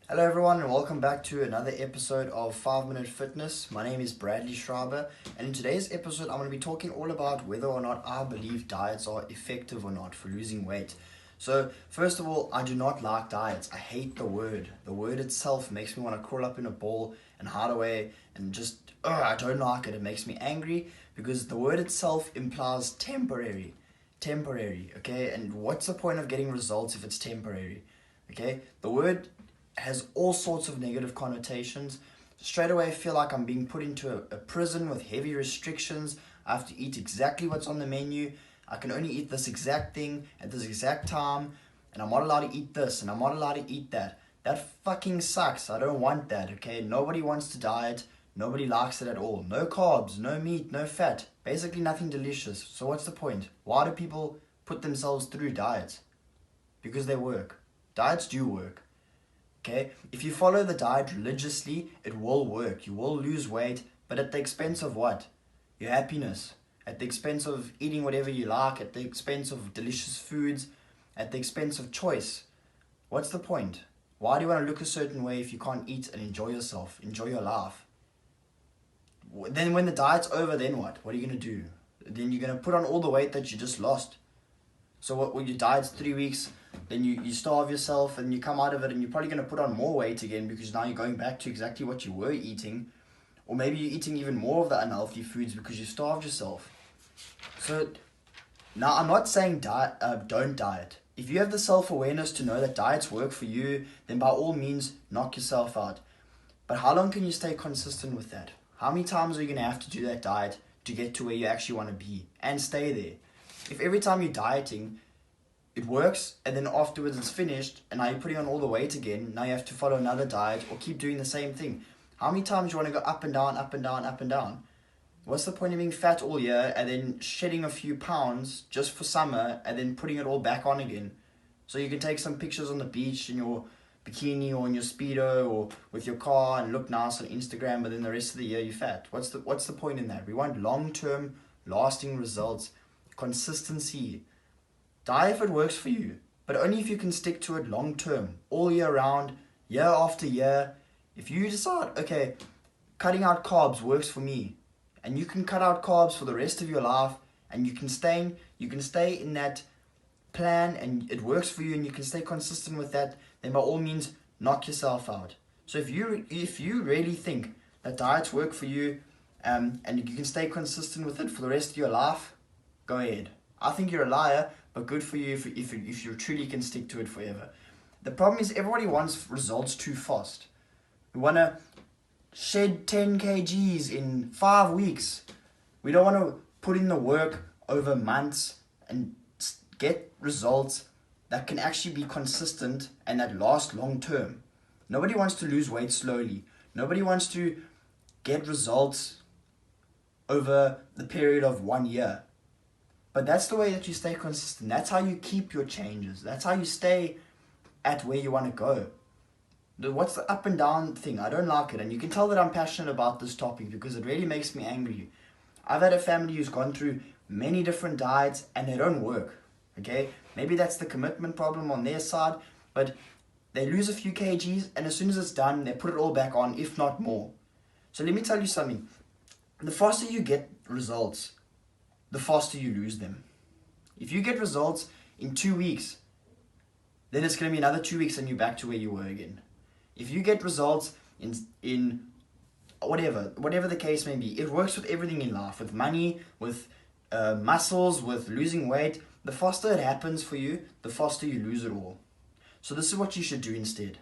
Hello, everyone, and welcome back to another episode of 5 Minute Fitness. My name is Bradley Schreiber, and in today's episode, I'm going to be talking all about whether or not I believe diets are effective or not for losing weight. So, first of all, I do not like diets. I hate the word. The word itself makes me want to crawl up in a ball and hide away and just, I don't like it. It makes me angry because the word itself implies temporary. Temporary, okay? And what's the point of getting results if it's temporary? Okay? The word has all sorts of negative connotations. Straight away, I feel like I'm being put into a prison with heavy restrictions. I have to eat exactly what's on the menu. I can only eat this exact thing at this exact time, and I'm not allowed to eat this, and I'm not allowed to eat that. That fucking sucks. I don't want that, okay? Nobody wants to diet. Nobody likes it at all. No carbs, no meat, no fat. Basically nothing delicious. So what's the point? Why do people put themselves through diets? Because they work. Diets do work. Okay, if you follow the diet religiously, it will work. You will lose weight, but at the expense of what? Your happiness. At the expense of eating whatever you like, at the expense of delicious foods, at the expense of choice. What's the point? Why do you want to look a certain way if you can't eat and enjoy yourself, enjoy your life? Then when the diet's over, then what? What are you going to do? Then you're going to put on all the weight that you just lost. So what? When your diet's 3 weeks, then you starve yourself and you come out of it and you're probably going to put on more weight again because now you're going back to exactly what you were eating. Or maybe you're eating even more of the unhealthy foods because you starved yourself. So now I'm not saying don't diet. If you have the self-awareness to know that diets work for you, then by all means knock yourself out. But how long can you stay consistent with that? How many times are you going to have to do that diet to get to where you actually want to be and stay there? If every time you're dieting, it works, and then afterwards it's finished, and now you're putting on all the weight again, now you have to follow another diet or keep doing the same thing. How many times do you want to go up and down, up and down, up and down? What's the point of being fat all year and then shedding a few pounds just for summer and then putting it all back on again? So you can take some pictures on the beach in your bikini or in your Speedo or with your car and look nice on Instagram, but then the rest of the year you're fat. What's the point in that? We want long-term, lasting results, consistency. Die if it works for you, but only if you can stick to it long term, all year round, year after year. If you decide, okay, cutting out carbs works for me, and you can cut out carbs for the rest of your life, and you can stay in that plan, and it works for you, and you can stay consistent with that, then by all means, knock yourself out. So if you really think that diets work for you, and you can stay consistent with it for the rest of your life, go ahead. I think you're a liar, but good for you if you truly can stick to it forever. The problem is everybody wants results too fast. We want to shed 10 kgs in 5 weeks. We don't want to put in the work over months and get results that can actually be consistent and that last long term. Nobody wants to lose weight slowly. Nobody wants to get results over the period of 1 year. But that's the way that you stay consistent. That's how you keep your changes. That's how you stay at where you want to go. What's the up and down thing? I don't like it. And you can tell that I'm passionate about this topic because it really makes me angry. I've had a family who's gone through many different diets and they don't work. Okay? Maybe that's the commitment problem on their side, but they lose a few kgs and as soon as it's done, they put it all back on, if not more. So let me tell you something. The faster you get results, the faster you lose them. If you get results in 2 weeks, then it's going to be another 2 weeks and you're back to where you were again. If you get results in whatever the case may be, it works with everything in life, with money, with muscles, with losing weight. The faster it happens for you, the faster you lose it all. So this is what you should do instead.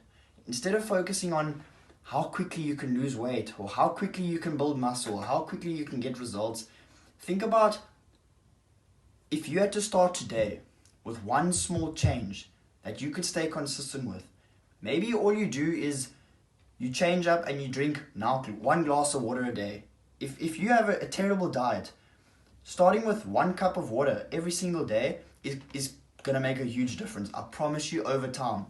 Instead of focusing on how quickly you can lose weight or how quickly you can build muscle or how quickly you can get results, think about if you had to start today with one small change that you could stay consistent with. Maybe all you do is you change up and you drink now 1 glass of water a day. If you have a terrible diet, starting with 1 cup of water every single day is going to make a huge difference. I promise you, over time.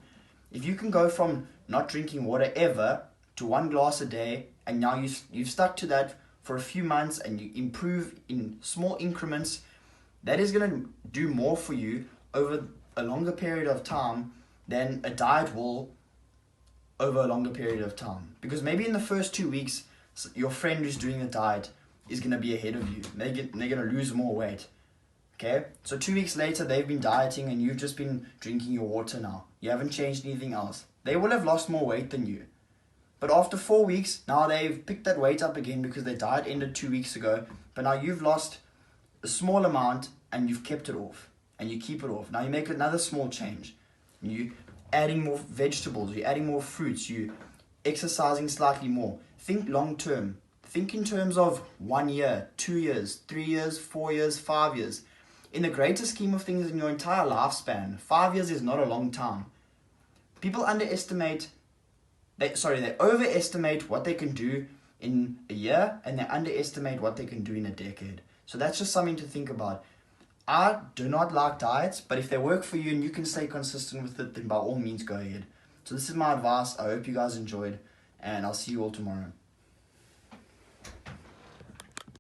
If you can go from not drinking water ever to 1 glass a day, and now you've stuck to that for a few months and you improve in small increments, that is going to do more for you over a longer period of time than a diet will over a longer period of time. Because maybe in the first 2 weeks, your friend who's doing the diet is going to be ahead of you. They're going to lose more weight. Okay? So 2 weeks later, they've been dieting and you've just been drinking your water now. You haven't changed anything else. They will have lost more weight than you. But after 4 weeks, now they've picked that weight up again because their diet ended 2 weeks ago. But now you've lost a small amount and you've kept it off. And you keep it off. Now you make another small change. You adding more vegetables, you're adding more fruits, you exercising slightly more. Think long term. Think in terms of 1 year, 2 years, 3 years, 4 years, 5 years. In the greater scheme of things in your entire lifespan, 5 years is not a long time. People they overestimate what they can do in a year and they underestimate what they can do in a decade. So that's just something to think about. I do not like diets, but if they work for you and you can stay consistent with it, then by all means go ahead. So this is my advice. I hope you guys enjoyed, and I'll see you all tomorrow.